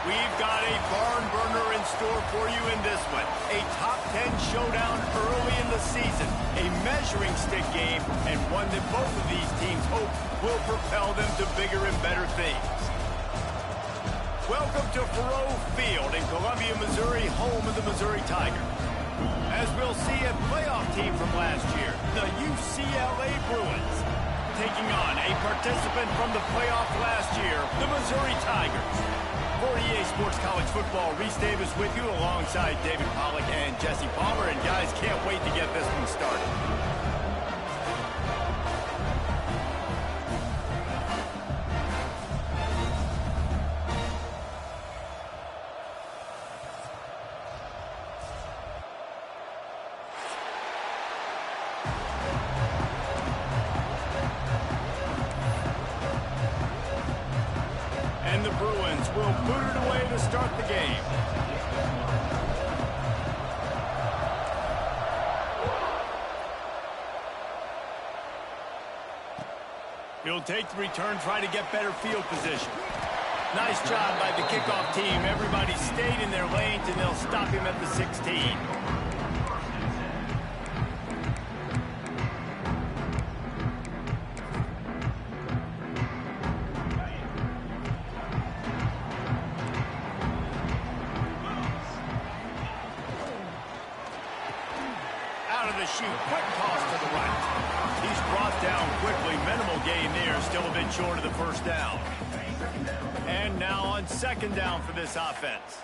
We've got a barn burner in store for you in this one. A top 10 showdown early in the season. A measuring stick game, and one that both of these teams hope will propel them to bigger and better things. Welcome to Faurot Field in Columbia, Missouri, home of the Missouri Tigers. As we'll see a playoff team from last year, the UCLA Bruins, taking on a participant from the playoff last year, the Missouri Tigers. For EA Sports College Football, Reese Davis with you alongside David Pollack and Jesse Palmer. And guys, can't wait to get this one started. And the Bruins will put it away to start the game. He'll take the return, try to get better field position. Nice job by the kickoff team. Everybody stayed in their lanes, and they'll stop him at the 16. Shoot, quick toss to the right. He's brought down quickly. Minimal gain there, still a bit short of the first down. And now on second down for this offense.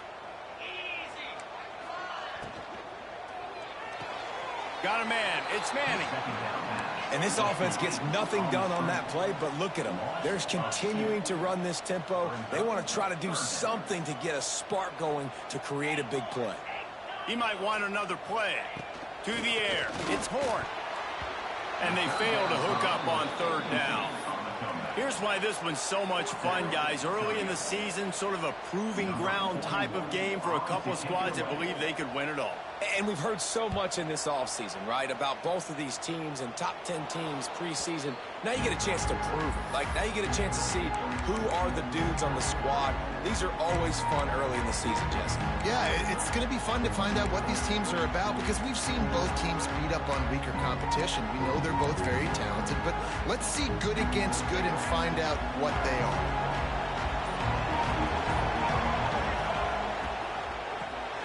Got a man. It's Manning. And this offense gets nothing done on that play, but look at them. They're continuing to run this tempo. They want to try to do something to get a spark going to create a big play. He might want another play. To the air, it's Vonn. And they fail to hook up on third down. Here's why this one's so much fun, guys. Early in the season, sort of a proving ground type of game for a couple of squads that believe they could win it all. And we've heard so much in this offseason, right, about both of these teams and top 10 teams preseason. Now you get a chance to prove it. Like, now you get a chance to see who are the dudes on the squad. These are always fun early in the season, Jesse. Yeah, it's going to be fun to find out what these teams are about because we've seen both teams beat up on weaker competition. We know they're both very talented, but let's see good against good and find out what they are.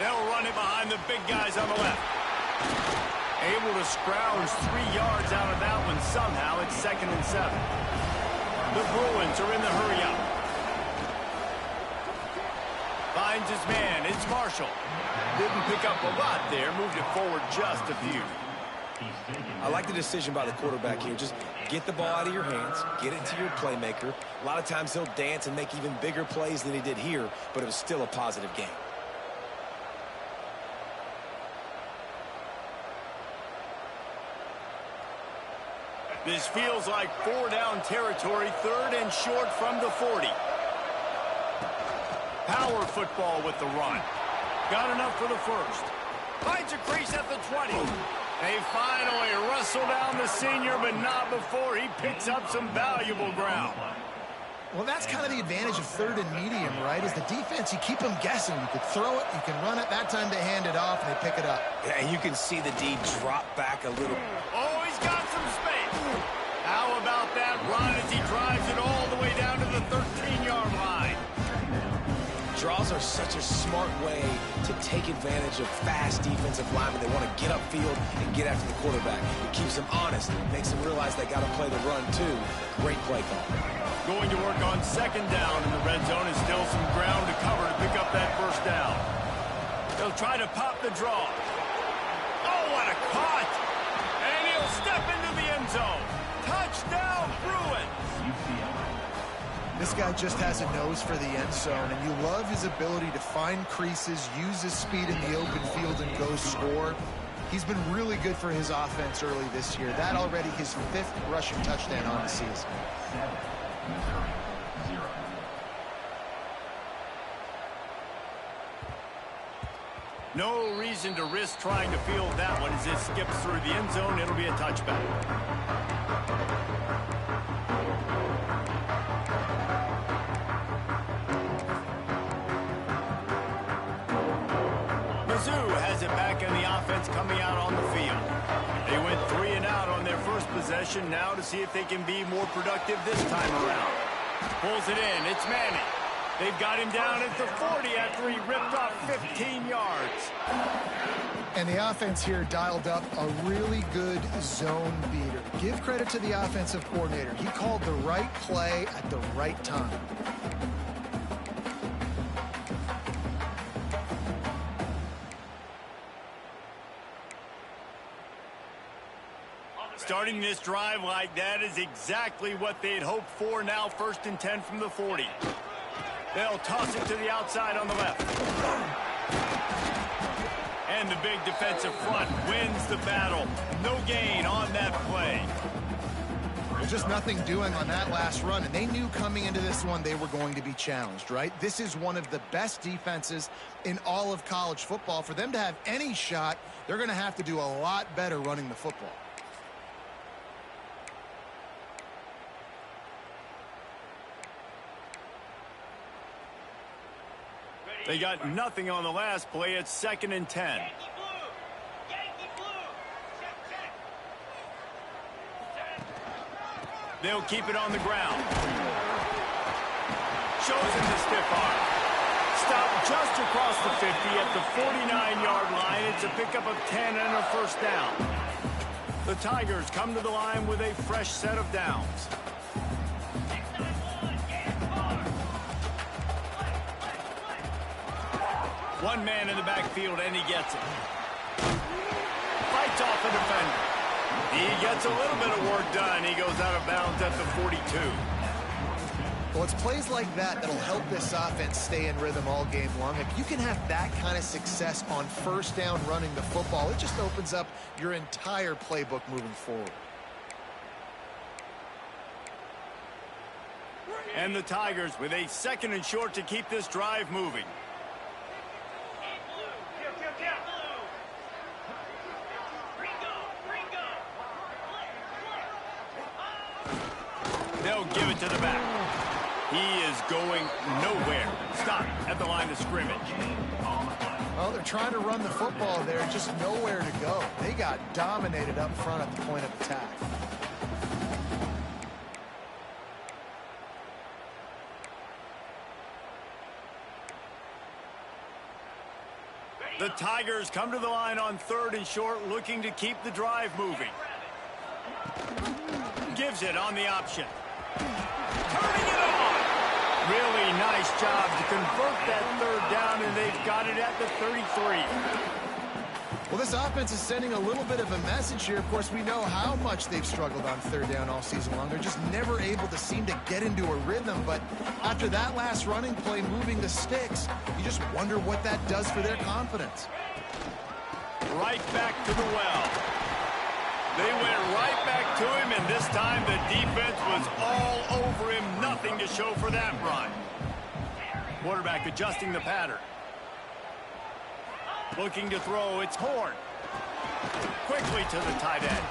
They'll run it behind the big guys on the left. Able to scrounge 3 yards out of that one somehow. It's 2nd and 7. The Bruins are in the hurry-up. Finds his man. It's Marshall. Didn't pick up a lot there. Moved it forward just a few. I like the decision by the quarterback here. Just get the ball out of your hands, get it to your playmaker. A lot of times he'll dance and make even bigger plays than he did here, but it was still a positive game. This feels like 4-down territory, 3rd and short from the 40. Power football with the run. Got enough for the first. Finds a crease at the 20. They finally wrestle down the senior, but not before he picks up some valuable ground. Well, that's kind of the advantage of 3rd and medium, right? Is the defense, you keep them guessing. You could throw it, you can run it. That time they hand it off, and they pick it up. Yeah, and you can see the D drop back a little. Oh, he's got some space. How about that run as he drives it all the way down to the 13-yard line? Draws are such a smart way to take advantage of fast defensive linemen. They want to get upfield and get after the quarterback. It keeps them honest, makes them realize they got to play the run too. Great play call. Going to work on 2nd down in the red zone is still some ground to cover to pick up that first down. They'll try to pop the draw. Oh, what a cut! And he'll step into the end zone. Touchdown, Bruins! This guy just has a nose for the end zone, and you love his ability to find creases, use his speed in the open field, and go score. He's been really good for his offense early this year. That already his 5th rushing touchdown on the season. No reason to risk trying to field that one as it skips through the end zone. It'll be a touchback. offense coming out on the field. They went 3 and out on their first possession, now to see if they can be more productive this time around. Pulls it in, it's Manning. They've got him down at the 40 after he ripped off 15 yards. And the offense here dialed up a really good zone beater. Give credit to the offensive coordinator. He called the right play at the right time. Starting this drive like that is exactly what they'd hoped for. Now 1st and 10 from the 40. They'll toss it to the outside on the left. And the big defensive front wins the battle. No gain on that play. There's just nothing doing on that last run, and they knew coming into this one they were going to be challenged, right? This is one of the best defenses in all of college football. For them to have any shot, they're going to have to do a lot better running the football. They got nothing on the last play. It's 2nd and 10. They'll keep it on the ground. Shows him the stiff arm. Stopped just across the 50 at the 49-yard line. It's a pickup of 10 and a 1st down. The Tigers come to the line with a fresh set of downs. One man in the backfield, and he gets it. Fights off a defender. He gets a little bit of work done. He goes out of bounds at the 42. Well, it's plays like that that'll help this offense stay in rhythm all game long. If you can have that kind of success on 1st down running the football, it just opens up your entire playbook moving forward. And the Tigers with a 2nd and short to keep this drive moving. They'll give it to the back. He is going nowhere. Stop at the line of scrimmage. Well, they're trying to run the football there, just nowhere to go. They got dominated up front at the point of attack. The Tigers come to the line on 3rd and short, looking to keep the drive moving. Gives it on the option. Turning it on. Really nice job to convert that 3rd down, and they've got it at the 33. Well, this offense is sending a little bit of a message here. Of course, we know how much they've struggled on 3rd down all season long. They're just never able to seem to get into a rhythm. But after that last running play, moving the sticks, you just wonder what that does for their confidence. Right back to the well. They went right back to him, and this time the defense was all over him. Nothing to show for that run. Quarterback adjusting the pattern. Looking to throw, it's Horn. Quickly to the tight end.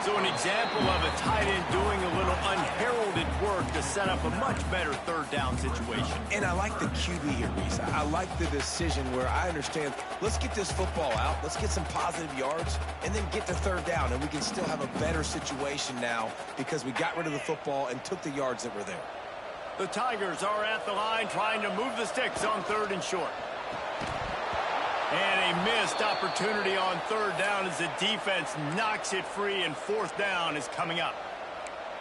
So an example of a tight end doing a little unheralded work to set up a much better 3rd down situation. And I like the QB here, Reese. I like the decision where I understand, let's get this football out, let's get some positive yards, and then get to 3rd down, and we can still have a better situation now because we got rid of the football and took the yards that were there. The Tigers are at the line trying to move the sticks on 3rd and short. And a missed opportunity on 3rd down as the defense knocks it free, and 4th down is coming up.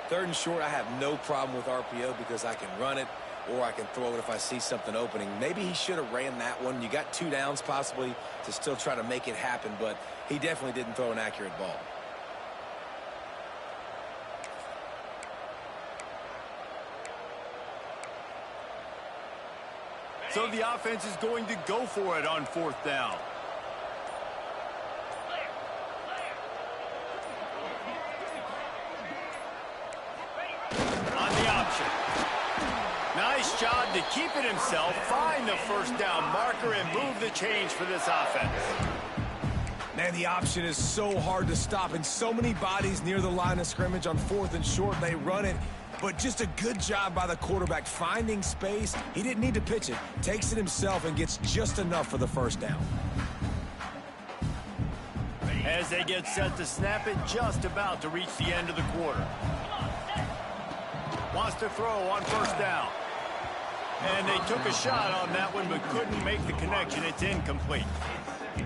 3rd and short, I have no problem with RPO because I can run it or I can throw it if I see something opening. Maybe he should have ran that one. You got 2 downs possibly to still try to make it happen, but he definitely didn't throw an accurate ball. So the offense is going to go for it on 4th down. On the option. Nice job to keep it himself, find the 1st down marker, and move the change for this offense. Man, the option is so hard to stop, and so many bodies near the line of scrimmage on 4th and short. They run it. But just a good job by the quarterback finding space. He didn't need to pitch it. Takes it himself and gets just enough for the 1st down. as they get set to snap it, just about to reach the end of the quarter. Wants to throw on first down. And they took a shot on that one, but couldn't make the connection. It's incomplete.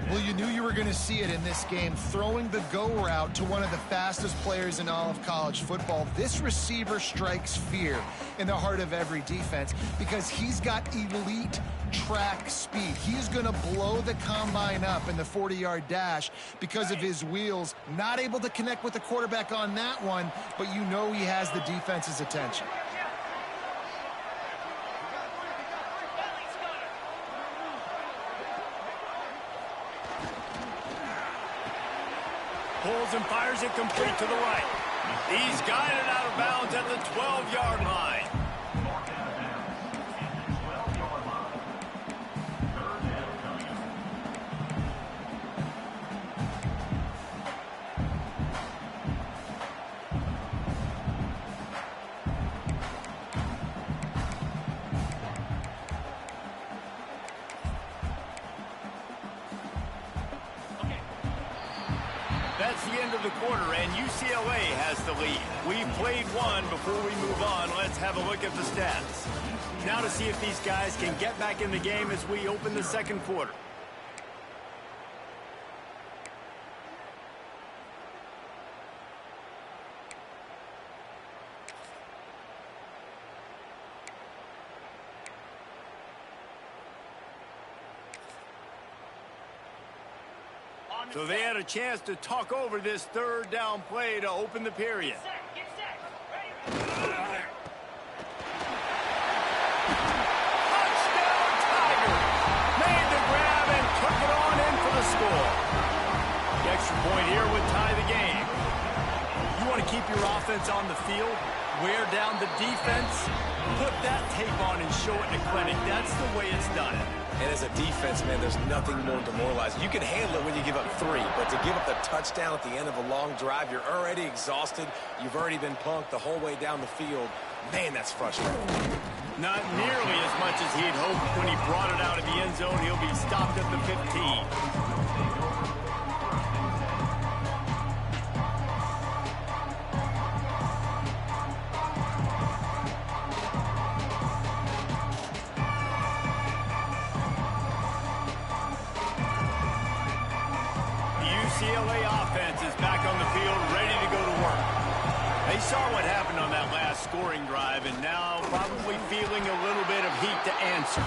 Well, you knew you were going to see it in this game. Throwing the go route to one of the fastest players in all of college football. This receiver strikes fear in the heart of every defense because he's got elite track speed. He's going to blow the combine up in the 40-yard dash because of his wheels. Not able to connect with the quarterback on that one, but you know he has the defense's attention. Pulls and fires it complete to the right. He's guided out of bounds at the 12-yard line. That's the end of the quarter, and UCLA has the lead. We've played one. Before we move on, let's have a look at the stats. Now to see if these guys can get back in the game as we open the second quarter. So they had a chance to talk over this third down play to open the period. Touchdown, Tiger! Made the grab and took it on in for the score. The extra point here would tie the game. You want to keep your offense on the field, wear down the defense, put that tape on and show it in the clinic. That's the way it's done. And as a defense, man, there's nothing more demoralizing. You can handle it when you give up 3, but to give up the touchdown at the end of a long drive, you're already exhausted. You've already been punked the whole way down the field. Man, that's frustrating. Not nearly as much as he'd hoped when he brought it out of the end zone. He'll be stopped at the 15. UCLA offense is back on the field, ready to go to work. They saw what happened on that last scoring drive, and now probably feeling a little bit of heat to answer.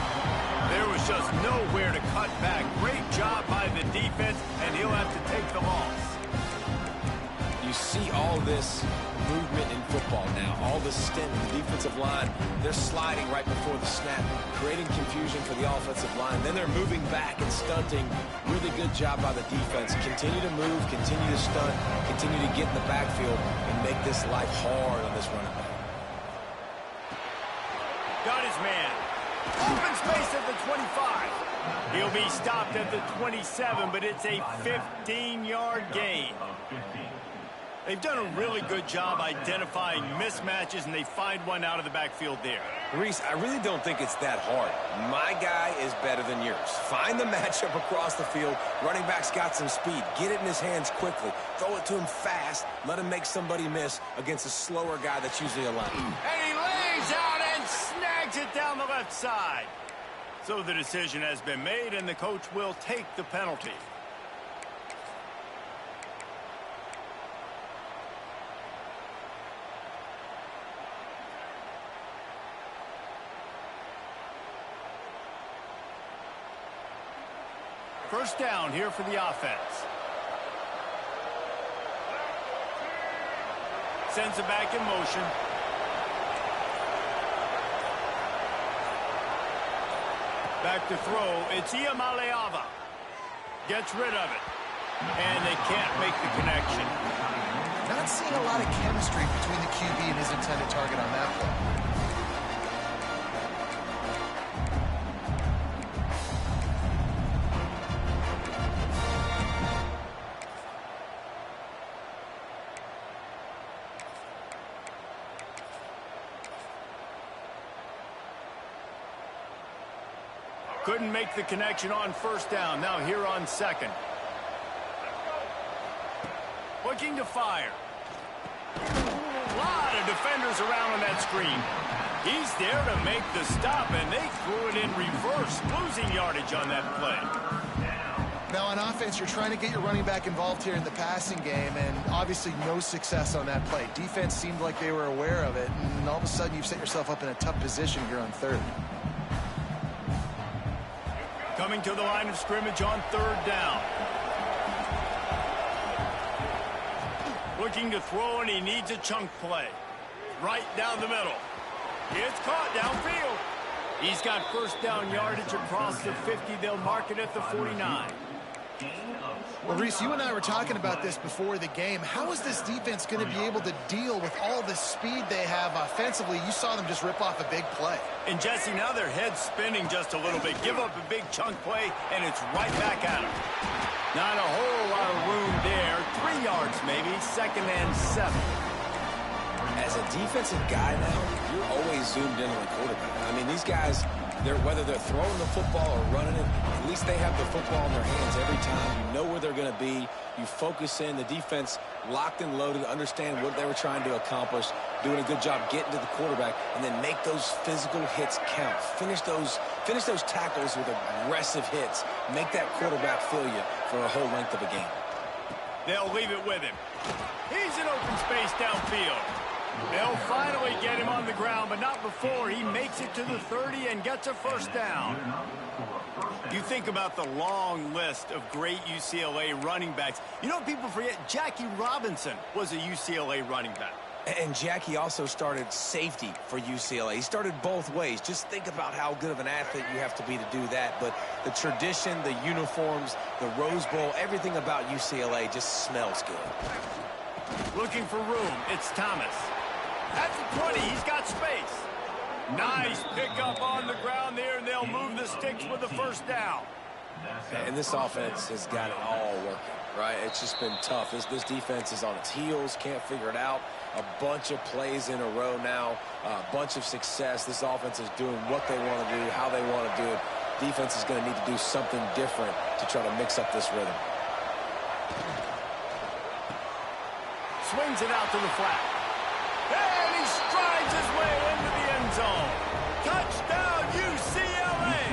There was just nowhere to cut back. Great job by the defense, and he'll have to take the loss. You see all this movement in football now. All the stint in the defensive line. They're sliding right before the snap, creating confusion for the offensive line. Then they're moving back and stunting. Really good job by the defense. Continue to move, continue to stunt, continue to get in the backfield and make this life hard on this running back. Got his man. Open space at the 25. He'll be stopped at the 27, but it's a 15-yard gain. They've done a really good job identifying mismatches, and they find one out of the backfield there. Reese, I really don't think it's that hard. My guy is better than yours. Find the matchup across the field. Running back's got some speed. Get it in his hands quickly. Throw it to him fast. Let him make somebody miss against a slower guy that's usually a line. And he lays out and snags it down the left side. So the decision has been made, and the coach will take the penalty. First down here for the offense. Sends it back in motion. Back to throw. It's Iamaleava. Gets rid of it. And they can't make the connection. Not seeing a lot of chemistry between the QB and his intended target on that play. Couldn't make the connection on first down. Now here on second. looking to fire. A lot of defenders around on that screen. He's there to make the stop, and they threw it in reverse, losing yardage on that play. Now, on offense, you're trying to get your running back involved here in the passing game, and obviously no success on that play. Defense seemed like they were aware of it, and all of a sudden you've set yourself up in a tough position here on third. Coming to the line of scrimmage on third down. Looking to throw, and he needs a chunk play. Right down the middle. It's caught downfield. He's got first down yardage across the 50. They'll mark it at the 49. Well, Reese, you and I were talking about this before the game. How is this defense going to be able to deal with all the speed they have offensively? You saw them just rip off a big play. And, Jesse, now their head's spinning just a little bit. Give up a big chunk play, and it's right back at them. Not a whole lot of room there. 3 yards maybe, 2nd and 7. As a defensive guy now, you're always zoomed in on the quarterback. I mean, these guys, whether they're throwing the football or running it, at least they have the football in their hands every time. You know where they're going to be. You focus in. The defense locked and loaded, understand what they were trying to accomplish, doing a good job getting to the quarterback, and then make those physical hits count. Finish those tackles with aggressive hits. Make that quarterback feel you for a whole length of a game. They'll leave it with him. He's in open space downfield. They'll finally get him on the ground, but not before he makes it to the 30 and gets a first down. You think about the long list of great UCLA running backs. You know what people forget? Jackie Robinson was a UCLA running back. And Jackie also started safety for UCLA. He started both ways. Just think about how good of an athlete you have to be to do that. But the tradition, the uniforms, the Rose Bowl, everything about UCLA just smells good. Looking for room. It's Thomas. At the 20, he's got space. Nice pickup on the ground there, and they'll move the sticks with the first down. And this offense has got it all working, right? It's just been tough. This defense is on its heels, can't figure it out. A bunch of plays in a row now, a bunch of success. This offense is doing what they want to do, how they want to do it. Defense is going to need to do something different to try to mix up this rhythm. Swings it out to the flat. And he strides his way into the end zone. Touchdown, UCLA!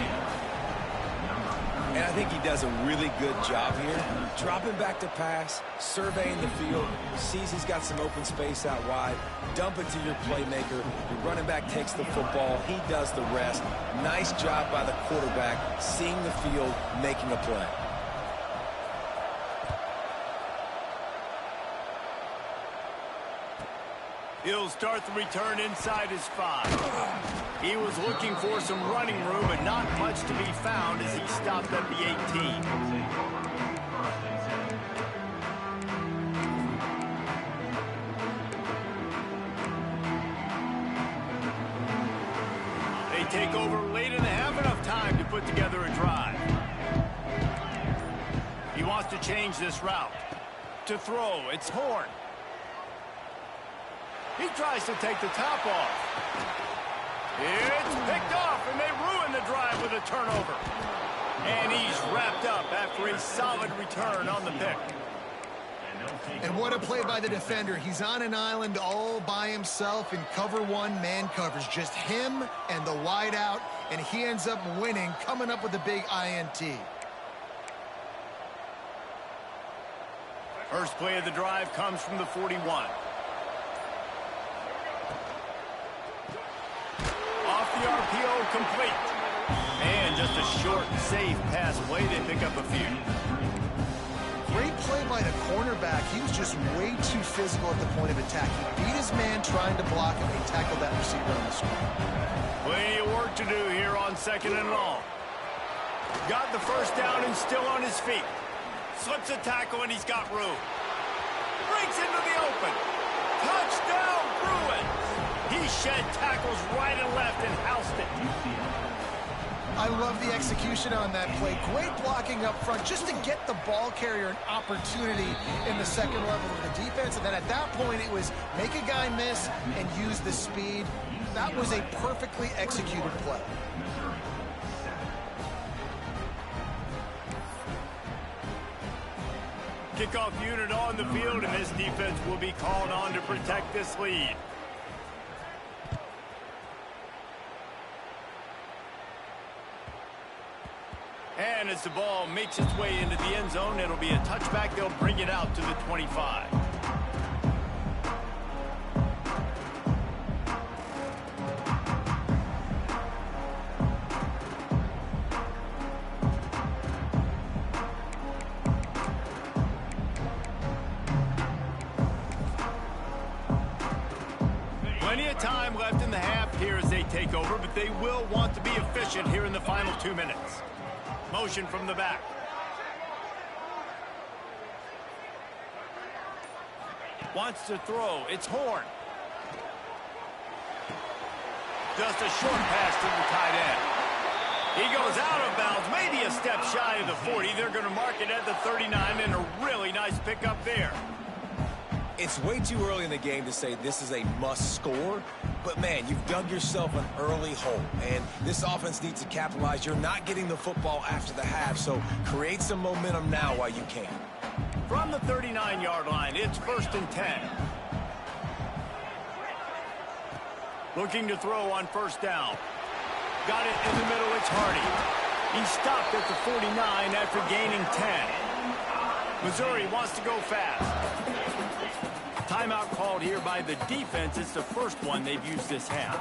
And I think he does a really good job here. Dropping back to pass, surveying the field, sees he's got some open space out wide, dump it to your playmaker. Your running back takes the football. He does the rest. Nice job by the quarterback, seeing the field, making a play. He'll start the return inside his 5. He was looking for some running room, but not much to be found as he stopped at the 18. They take over late and have enough time to put together a drive. He wants to change this route. To throw, it's Horn. He tries to take the top off. It's picked off, and they ruin the drive with a turnover. And he's wrapped up after a solid return on the pick. And what a play by the defender. He's on an island all by himself in cover 1 man coverage. Just him and the wide out, and he ends up winning, coming up with a big INT. First play of the drive comes from the 41. The RPO complete. And just a short, safe pass play. They pick up a few. Great play by the cornerback. He was just way too physical at the point of attack. He beat his man trying to block him. He tackled that receiver on the screen. Plenty of work to do here on 2nd and long. Got the first down and still on his feet. Slips a tackle and he's got room. Breaks into the open. Touchdown, Bruins. He shed tackles right and left and housed it. I love the execution on that play. Great blocking up front just to get the ball carrier an opportunity in the second level of the defense. And then at that point, it was make a guy miss and use the speed. That was a perfectly executed play. Kickoff unit on the field, and this defense will be called on to protect this lead. And as the ball makes its way into the end zone, it'll be a touchback. They'll bring it out to the 25. Plenty of time left in the half here as they take over, but they will want to be efficient here in the final 2 minutes. Motion from the back. Wants to throw. It's Horn. Just a short pass to the tight end. He goes out of bounds, maybe a step shy of the 40. They're going to mark it at the 39, and a really nice pickup there. It's way too early in the game to say this is a must score, but man, you've dug yourself an early hole, and this offense needs to capitalize. You're not getting the football after the half, so create some momentum now while you can. From the 39-yard line, it's 1st and 10. Looking to throw on 1st down. Got it in the middle, it's Hardy. He stopped at the 49 after gaining 10. Missouri wants to go fast. Timeout called here by the defense. It's the first one they've used this half.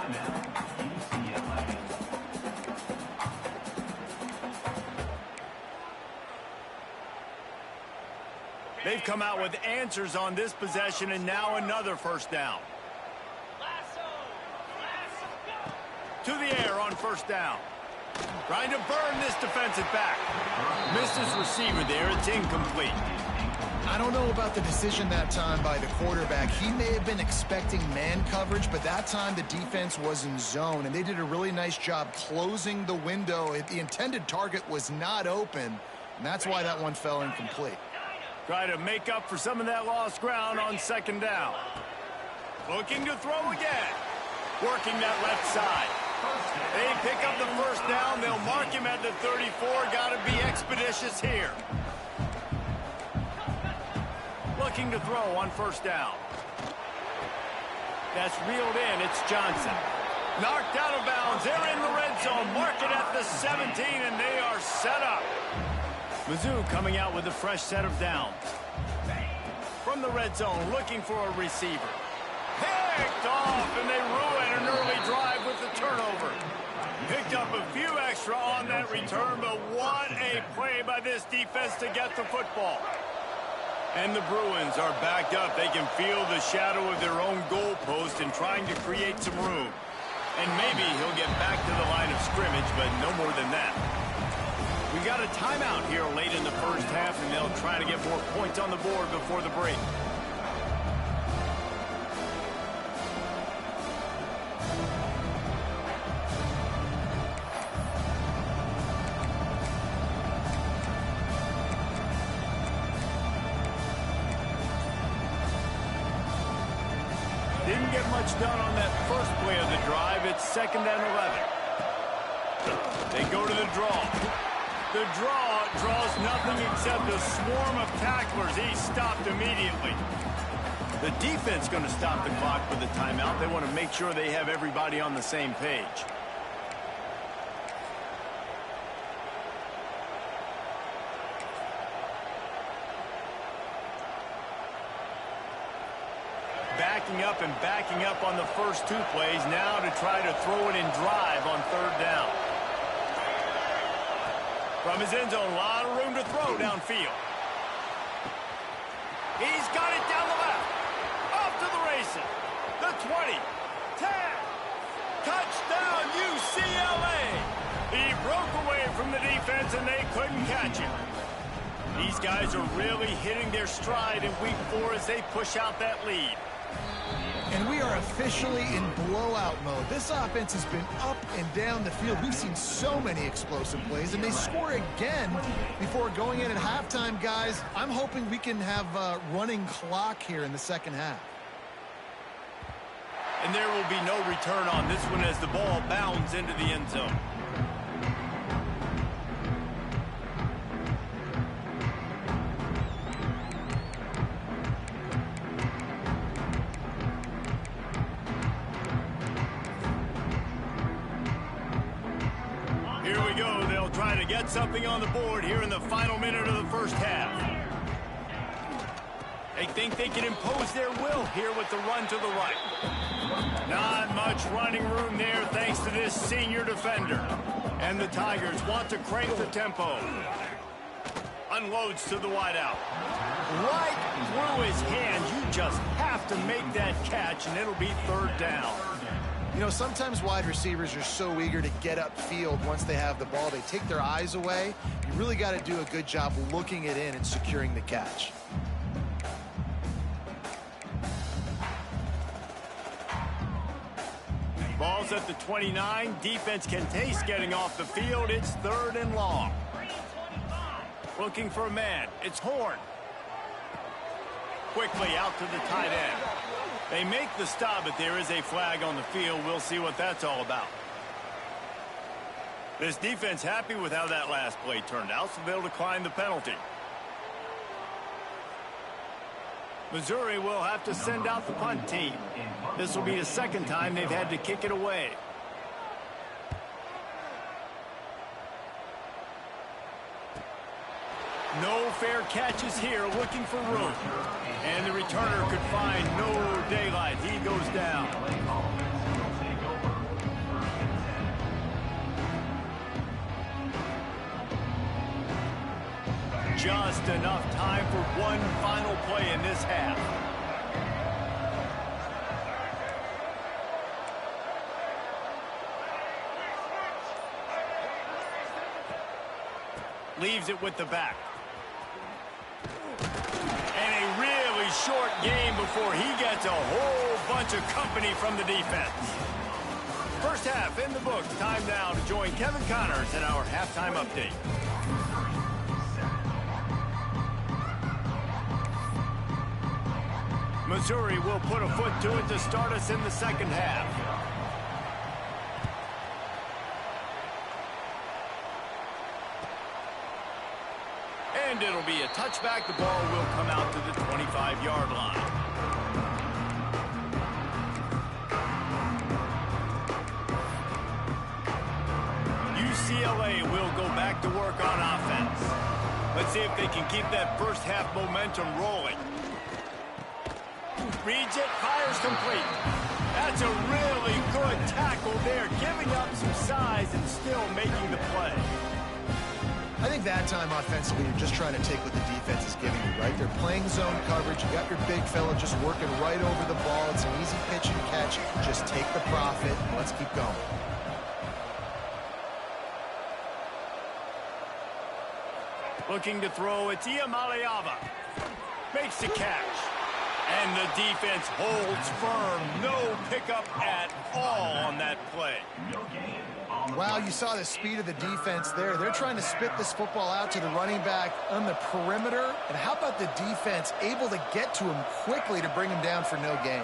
They've come out with answers on this possession, and now another 1st down. To the air on 1st down. Trying to burn this defensive back. Missed his receiver there. It's incomplete. I don't know about the decision that time by the quarterback. He may have been expecting man coverage, but that time the defense was in zone, and they did a really nice job closing the window. The intended target was not open, and that's why that one fell incomplete. Try to make up for some of that lost ground on 2nd down. Looking to throw again. Working that left side. They pick up the 1st down. They'll mark him at the 34. Got to be expeditious here. Looking to throw on 1st down. That's reeled in. It's Johnson. Knocked out of bounds. They're in the red zone. Mark it at the 17, and they are set up. Mizzou coming out with a fresh set of downs. From the red zone, looking for a receiver. Picked off, and they ruin an early drive with the turnover. Picked up a few extra on that return, but what a play by this defense to get the football. And the Bruins are backed up. They can feel the shadow of their own goalpost and trying to create some room. And maybe he'll get back to the line of scrimmage, but no more than that. We got a timeout here late in the 1st half, and they'll try to get more points on the board before the break. Didn't get much done on that first play of the drive. It's 2nd and 11. They go to the draw. The draw draws nothing except a swarm of tacklers. He's stopped immediately. The defense going to stop the clock with the timeout. They want to make sure they have everybody on the same page. Backing up on the first 2 plays, now to try to throw it in drive on 3rd down. From his end zone, a lot of room to throw downfield. He's got it down the left. Off to the races. The 20. 10. Touchdown, UCLA. He broke away from the defense, and they couldn't catch him. These guys are really hitting their stride in week 4 as they push out that lead. And we are officially in blowout mode. This offense has been up and down the field. We've seen so many explosive plays, and they score again before going in at halftime, guys. I'm hoping we can have a running clock here in the 2nd half. And there will be no return on this one as the ball bounds into the end zone. get something on the board here in the final minute of the first half. They think they can impose their will here with the run to the right. Not much running room there thanks to this senior defender. And the Tigers want to crank the tempo. Unloads to the wideout. Right through his hands. You just have to make that catch, and it'll be third down. You know, sometimes wide receivers are so eager to get upfield once they have the ball. They take their eyes away. You really got to do a good job looking it in and securing the catch. Ball's at the 29. Defense can taste getting off the field. It's third and long. Looking for a man. It's Horn. Quickly out to the tight end. They make the stop, but there is a flag on the field. We'll see what that's all about. This defense happy with how that last play turned out, so they'll decline the penalty. Missouri will have to send out the punt team. This will be the second time they've had to kick it away. No fair catches here, looking for room. And the returner could find no daylight. He goes down. Just enough time for one final play in this half. Leaves it with the back. And a really short game before he gets a whole bunch of company from the defense. First half in the books. Time now to join Kevin Connors in our halftime update. Missouri will put a foot to it to start us in the second half. And it'll be a touchback. The ball will come out to the 25-yard line. UCLA will go back to work on offense. Let's see if they can keep that first half momentum rolling. Reads it, fires complete. That's a really good tackle there, giving up some size and still making the play. I think that time offensively, you're just trying to take what the defense is giving you, right? They're playing zone coverage. You got your big fella just working right over the ball. It's an easy pitch and catch. Just take the profit. Let's keep going. Looking to throw, it's Iamaleava. Makes the catch. And the defense holds firm. No pickup at all on that play. Wow, you saw the speed of the defense there. They're trying to spit this football out to the running back on the perimeter. And how about the defense able to get to him quickly to bring him down for no gain?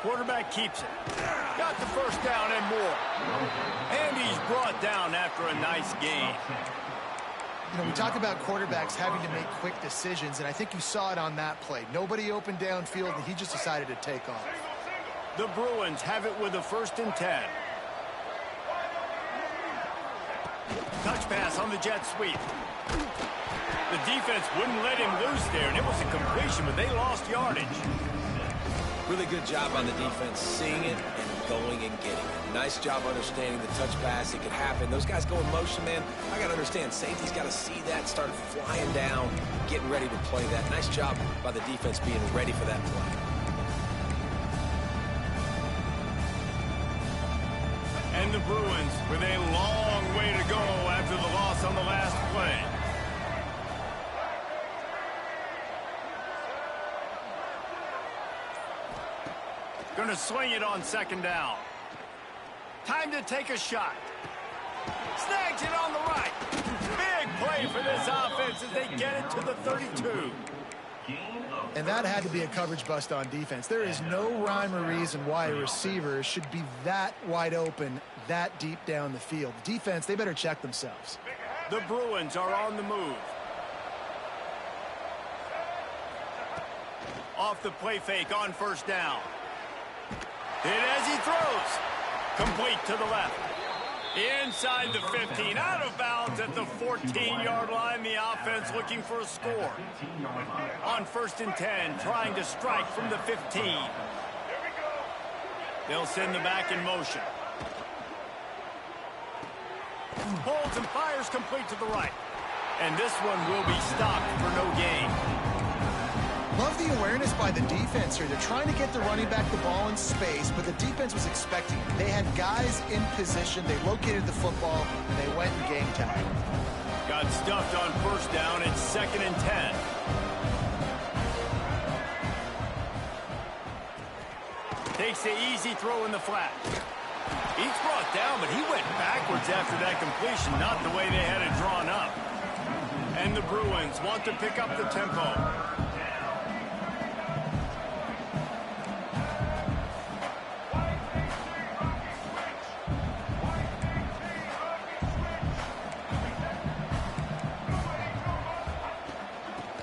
Quarterback keeps it. Got the first down and more. And he's brought down after a nice gain. You know, we talk about quarterbacks having to make quick decisions, and I think you saw it on that play. Nobody open downfield, and he just decided to take off. The Bruins have it with a 1st and 10. Touch pass on the jet sweep. The defense wouldn't let him loose there, and it was a completion, but they lost yardage. Really good job on the defense, seeing it and going and getting it. Nice job understanding the touch pass. It could happen. Those guys go in motion, man. I got to understand, safety's got to see that, start flying down, getting ready to play that. Nice job by the defense being ready for that play. And the Bruins with a long way to go after the loss on the last play. Going to swing it on 2nd down. Time to take a shot. Snags it on the right. Big play for this offense as they get it to the 32. And that had to be a coverage bust on defense. There is no rhyme or reason why a receiver should be that wide open, that deep down the field. Defense, they better check themselves. The Bruins are on the move. Off the play fake on 1st down. Hit as he throws. Complete to the left. Inside the 15, out of bounds at the 14-yard line. The offense looking for a score. On 1st and 10, trying to strike from the 15. They'll send the back in motion. Holds and fires complete to the right. And this one will be stopped for no gain. Love the awareness by the defense here. They're trying to get the running back the ball in space, but the defense was expecting it. They had guys in position. They located the football, and they went and game time. Got stuffed on 1st down. It's 2nd and 10. Takes the easy throw in the flat. He's brought down, but he went backwards after that completion, not the way they had it drawn up. And the Bruins want to pick up the tempo.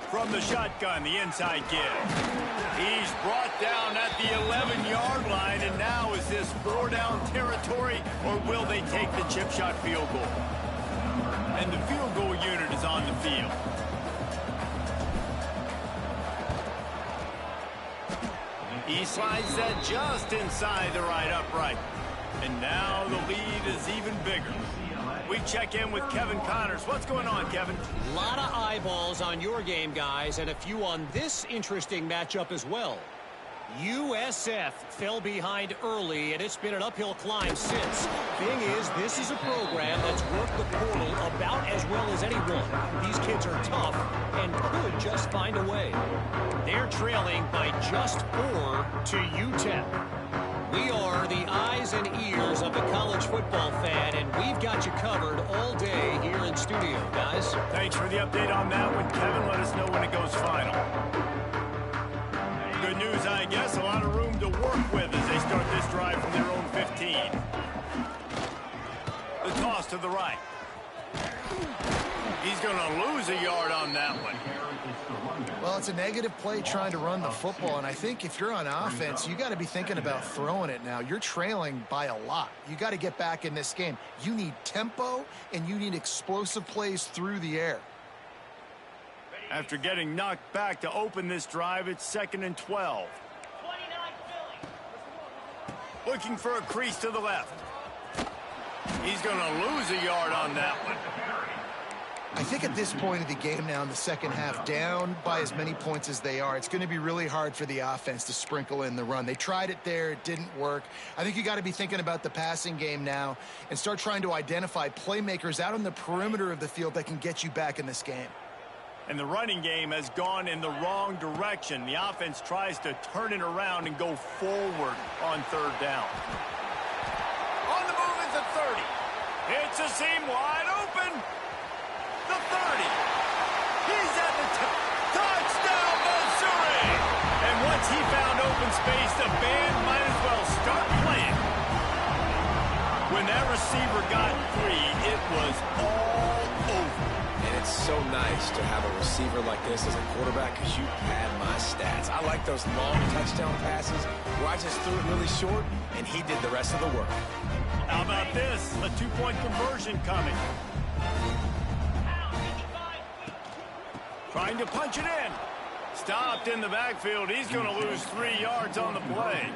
From the shotgun, the inside give. He's brought down at the 11-yard line, and now is this 4-down territory, or will they take the chip shot field goal? And the field goal unit is on the field. He slides that just inside the right upright. And now the lead is even bigger. We check in with Kevin Connors. What's going on, Kevin? A lot of eyeballs on your game, guys, and a few on this interesting matchup as well. USF fell behind early, and it's been an uphill climb since. Thing is, this is a program that's worked the portal about as well as anyone. These kids are tough and could just find a way. They're trailing by just 4 to UTEP. We are the eyes and ears of the college football fan, and we've got you covered all day here in studio, guys. Thanks for the update on that one, Kevin. Let us know when it goes final. Good news, I guess. A lot of room to work with as they start this drive from their own 15. The toss to the right. He's going to lose a yard on that one. Well, it's a negative play trying to run the football, and I think if you're on offense, you got to be thinking about throwing it now. You're trailing by a lot. You got to get back in this game. You need tempo, and you need explosive plays through the air. After getting knocked back to open this drive, it's 2nd and 12. Looking for a crease to the left. He's going to lose a yard on that one. I think at this point of the game now in the second half, down by as many points as they are, it's going to be really hard for the offense to sprinkle in the run. They tried it there. It didn't work. I think you got to be thinking about the passing game now and start trying to identify playmakers out on the perimeter of the field that can get you back in this game. And the running game has gone in the wrong direction. The offense tries to turn it around and go forward on 3rd down. On the move is the 30. It's a seam wide open. The 30. He's at the touchdown, Missouri. And once he found open space, the band might as well start playing. When that receiver got free, it was all over. And it's so nice to have a receiver like this as a quarterback because you pad my stats. I like those long touchdown passes where I just threw it really short and he did the rest of the work. How about this? A 2-point conversion coming. Trying to punch it in. Stopped in the backfield. He's going to lose 3 yards on the play.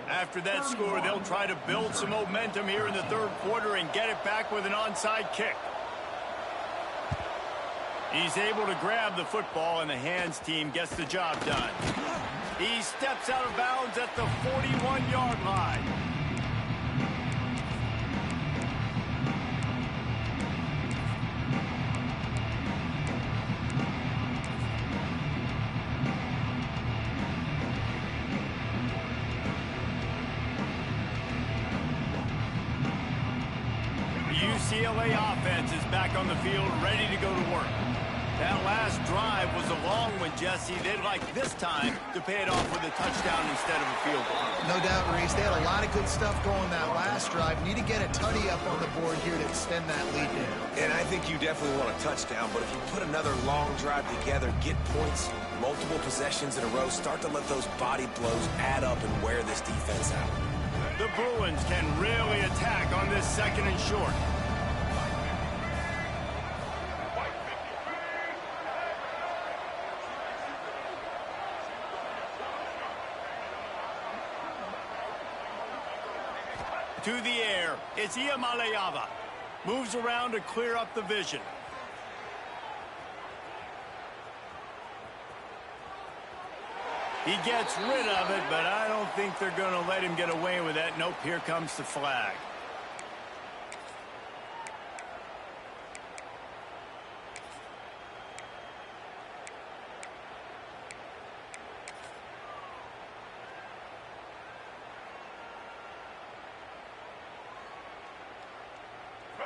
After that score, they'll try to build some momentum here in the 3rd quarter and get it back with an onside kick. He's able to grab the football, and the hands team gets the job done. He steps out of bounds at the 41-yard line. UCLA offense is back on the field, ready to go to work. That last drive was a long one, Jesse. They'd like this time to pay it off with a touchdown instead of a field goal. No doubt, Reese. They had a lot of good stuff going that last drive. Need to get a tutty up on the board here to extend that lead down. And I think you definitely want a touchdown, but if you put another long drive together, get points, multiple possessions in a row, start to let those body blows add up and wear this defense out. The Bruins can really attack on this second and short. To the air, it's Iamaleava. Moves around to clear up the vision. He gets rid of it, but I don't think they're going to let him get away with that. Nope, here comes the flag.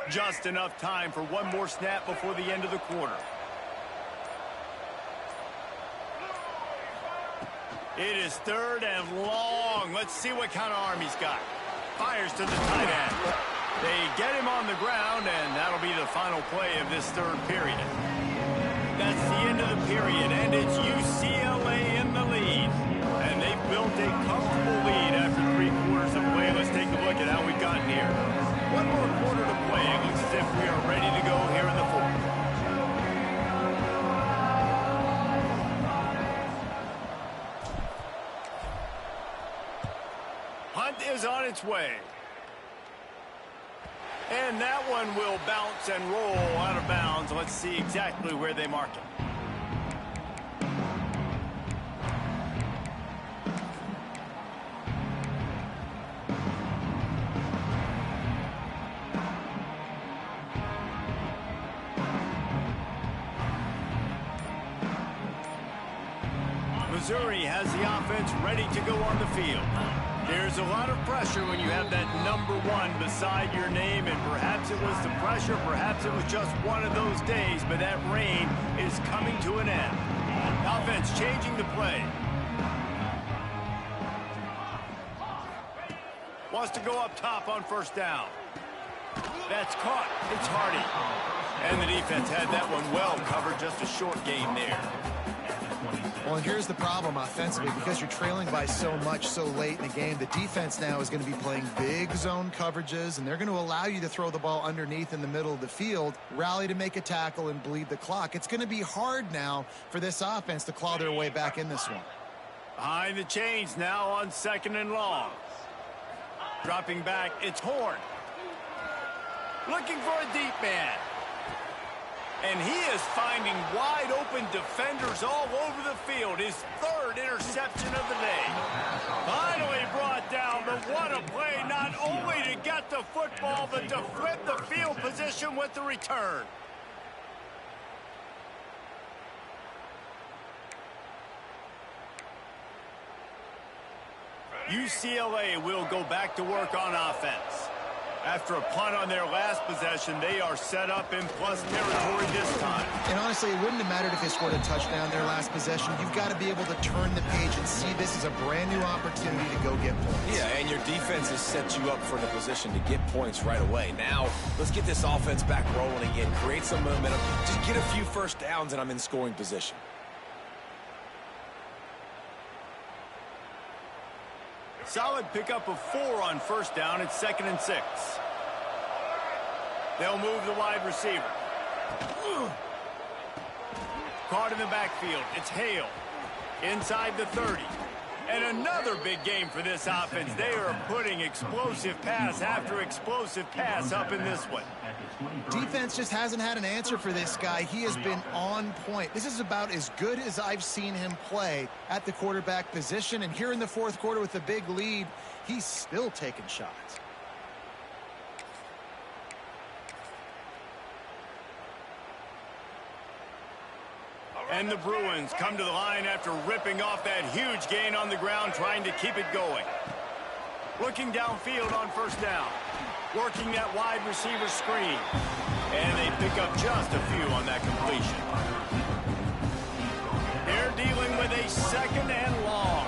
Just enough time for one more snap before the end of the quarter. It is third and long. Let's see what kind of arm he's got. Fires to the tight end. They get him on the ground, and that'll be the final play of this third period. That's the end of the period, and it's UCLA in the lead. And they've built a comfortable lead after 3 quarters of play. Let's take a look at how we've gotten here. One more quarter to play. It looks as if we are ready to go here in the fourth. Hunt is on its way. And that one will bounce and roll out of bounds. Let's see exactly where they mark it. Missouri has the offense ready to go on the field. There's a lot of pressure when you have that number 1 beside your name, and perhaps it was the pressure, perhaps it was just one of those days, but that rain is coming to an end. Offense changing the play. Wants to go up top on first down. That's caught. It's Hardy. And the defense had that one well covered, just a short gain there. Well, and here's the problem offensively. Because you're trailing by so much so late in the game, the defense now is going to be playing big zone coverages, and they're going to allow you to throw the ball underneath in the middle of the field, rally to make a tackle, and bleed the clock. It's going to be hard now for this offense to claw their way back in this one. Behind the chains now on second and long. Dropping back, it's Horn. Looking for a deep man. And he is finding wide-open defenders all over the field. His third interception of the day. Finally brought down, but what a play, not only to get the football, but to flip the field position with the return. UCLA will go back to work on offense. After a punt on their last possession, they are set up in plus territory this time. And honestly, it wouldn't have mattered if they scored a touchdown their last possession. You've got to be able to turn the page and see this as a brand new opportunity to go get points. Yeah, and your defense has set you up for the position to get points right away. Now, let's get this offense back rolling again, create some momentum, just get a few first downs, and I'm in scoring position. Solid pickup of 4 on first down. It's 2nd and 6. They'll move the wide receiver. Caught in the backfield. It's Hale. Inside the 30. And another big game for this offense. They are putting explosive pass after explosive pass up in this one. Defense just hasn't had an answer for this guy. He has been on point. This is about as good as I've seen him play at the quarterback position. And here in the fourth quarter with a big lead, he's still taking shots. And the Bruins come to the line after ripping off that huge gain on the ground, trying to keep it going. Looking downfield on first down. Working that wide receiver screen. And they pick up just a few on that completion. They're dealing with a second and long.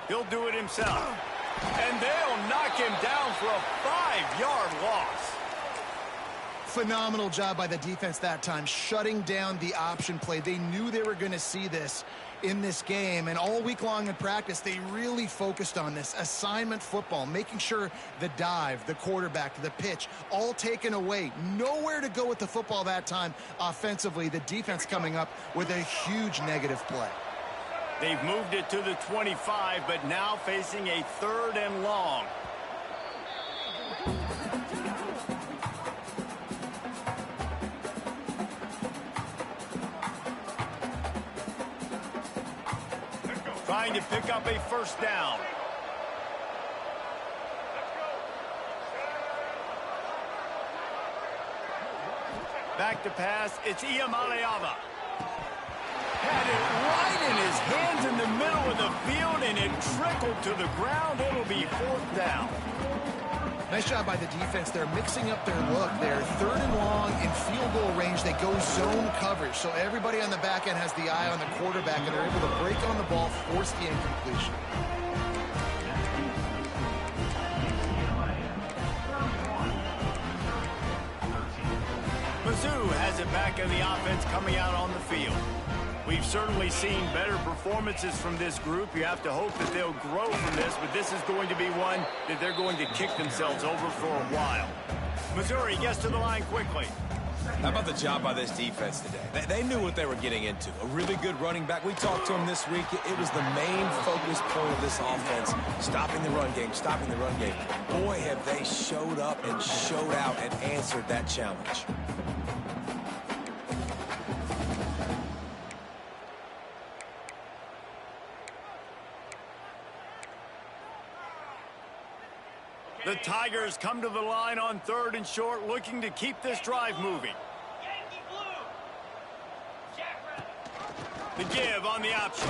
He'll do it himself. And they'll knock him down for a 5-yard loss. Phenomenal job by the defense that time, shutting down the option play. They knew they were going to see this in this game, and all week long in practice, they really focused on this assignment football, making sure the dive, the quarterback, the pitch, all taken away. Nowhere to go with the football that time offensively. The defense coming up with a huge negative play. They've moved it to the 25, but now facing a 3rd and long. Trying to pick up a 1st down. Back to pass, it's Iamaleava. Had it right in his hands in the middle of the field, and it trickled to the ground. It'll be 4th down. Nice job by the defense. They're mixing up their look. They're 3rd and long in field goal range. They go zone coverage. So everybody on the back end has the eye on the quarterback, and they're able to break on the ball, force the incompletion. Mizzou has it back in the offense coming out on the field. We've certainly seen better performances from this group. You have to hope that they'll grow from this, but this is going to be one that they're going to kick themselves over for a while. Missouri gets to the line quickly. How about the job by this defense today? They knew what they were getting into. A really good running back. We talked to him this week. It was the main focus point of this offense, stopping the run game, stopping the run game. Boy, have they showed up and showed out and answered that challenge. The Tigers come to the line on 3rd and short, looking to keep this drive moving. The give on the option.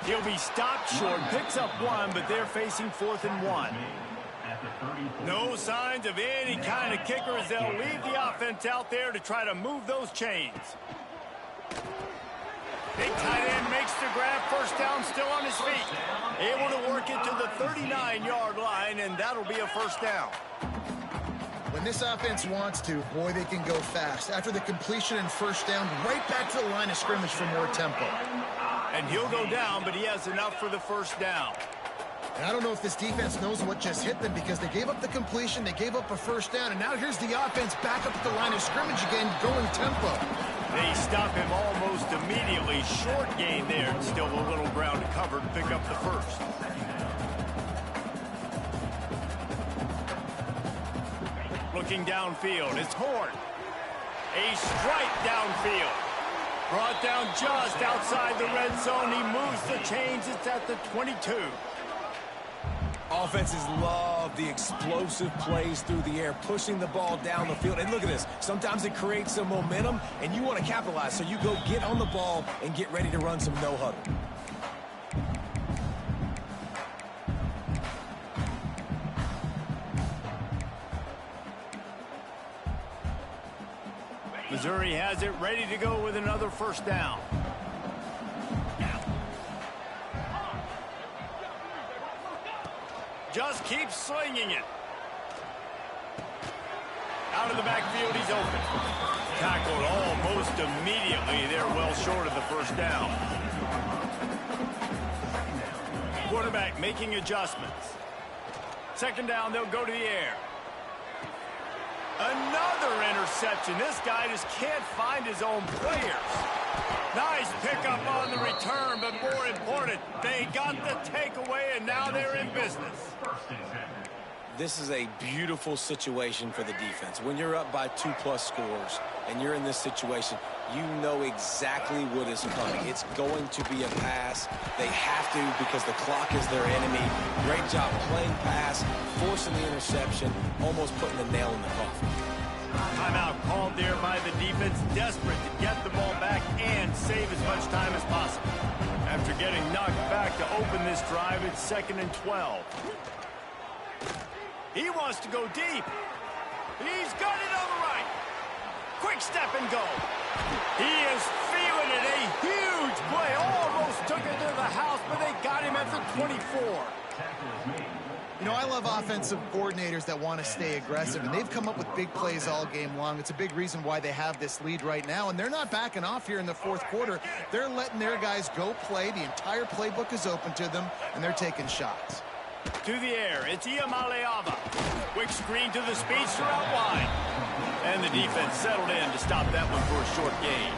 He'll be stopped short, picks up 1, but they're facing 4th and 1. No signs of any kind of kicker as they'll leave the offense out there to try to move those chains. Big tight end makes the grab, 1st down, still on his feet. Able to work it to the 39-yard line, and that'll be a 1st down. When this offense wants to, boy, they can go fast. After the completion and 1st down, right back to the line of scrimmage for more tempo. And he'll go down, but he has enough for the 1st down. And I don't know if this defense knows what just hit them, because they gave up the completion, they gave up a 1st down, and now here's the offense back up at the line of scrimmage again, going tempo. They stop him almost immediately. Short gain there. Still a little ground to cover to pick up the 1st. Looking downfield, it's Horn. A strike downfield. Brought down just outside the red zone. He moves the chains. It's at the 22. Offenses love the explosive plays through the air, pushing the ball down the field. And look at this. Sometimes it creates some momentum, and you want to capitalize. So you go get on the ball and get ready to run some no-huddle. Missouri has it ready to go with another 1st down. Just keeps slinging it. Out of the backfield, he's open. Tackled almost immediately. They're well short of the 1st down. Quarterback making adjustments. 2nd down, they'll go to the air. Another interception. This guy just can't find his own players. Nice pickup on the return, but more important, they got the takeaway, and now they're in business. This is a beautiful situation for the defense. When you're up by 2+ scores and you're in this situation, you know exactly what is coming. It's going to be a pass. They have to, because the clock is their enemy. Great job playing pass, forcing the interception, almost putting the nail in the coffin. Timeout called there by the defense, desperate to get the ball back and save as much time as possible. After getting knocked back to open this drive, it's 2nd and 12. He wants to go deep. He's got it on the right. Quick step and go. He is feeling it. A huge play. Almost took it to the house, but they got him at the 24. You know, I love offensive coordinators that want to stay aggressive, and they've come up with big plays all game long. It's a big reason why they have this lead right now, and they're not backing off here in the fourth quarter. They're letting their guys go play. The entire playbook is open to them, and they're taking shots. To the air, it's Iamaleava. Quick screen to the speedster out wide. And the defense settled in to stop that one for a short gain.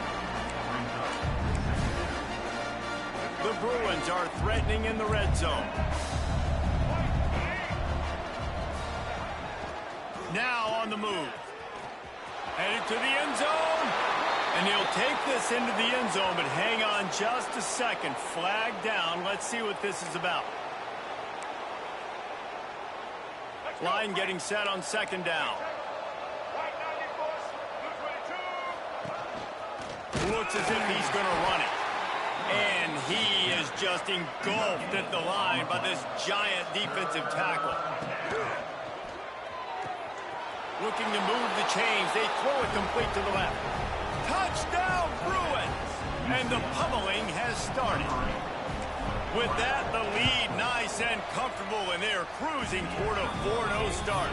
The Bruins are threatening in the red zone. Now on the move. Headed to the end zone. And he'll take this into the end zone, but hang on just a second. Flag down. Let's see what this is about. Line getting set on second down. Looks as if he's going to run it. And he is just engulfed at the line by this giant defensive tackle. Looking to move the chains. They throw it complete to the left. Touchdown, Bruins! And the pummeling has started. With that, the lead nice and comfortable, and they're cruising toward a 4-0 start.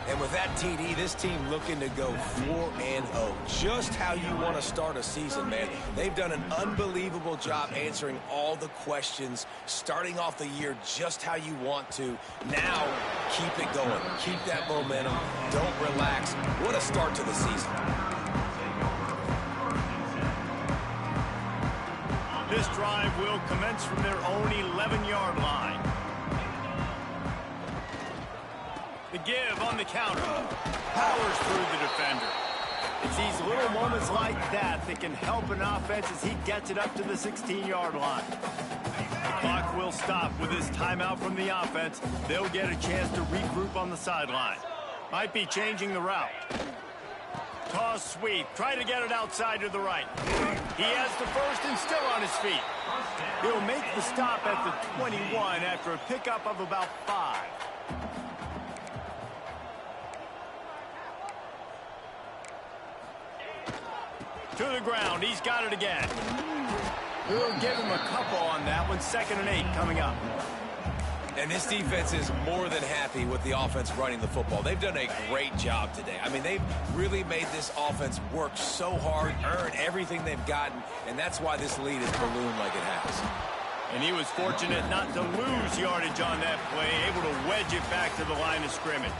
And with that TD, this team looking to go 4-0. Just how you want to start a season, man. They've done an unbelievable job answering all the questions, starting off the year just how you want to. Now, keep it going. Keep that momentum. Don't relax. What a start to the season. This drive will commence from their own 11-yard line. The give on the counter. Powers through the defender. It's these little moments like that that can help an offense as he gets it up to the 16-yard line. The clock will stop with this timeout from the offense. They'll get a chance to regroup on the sideline. Might be changing the route. Toss sweep. Try to get it outside to the right. He has the first and still on his feet. He'll make the stop at the 21 after a pickup of about 5. To the ground. He's got it again. We'll give him a couple on that one. 2nd and 8 coming up. And this defense is more than happy with the offense running the football. They've done a great job today. I mean, they've really made this offense work so hard, earn everything they've gotten, and that's why this lead is ballooned like it has. And he was fortunate not to lose yardage on that play, able to wedge it back to the line of scrimmage.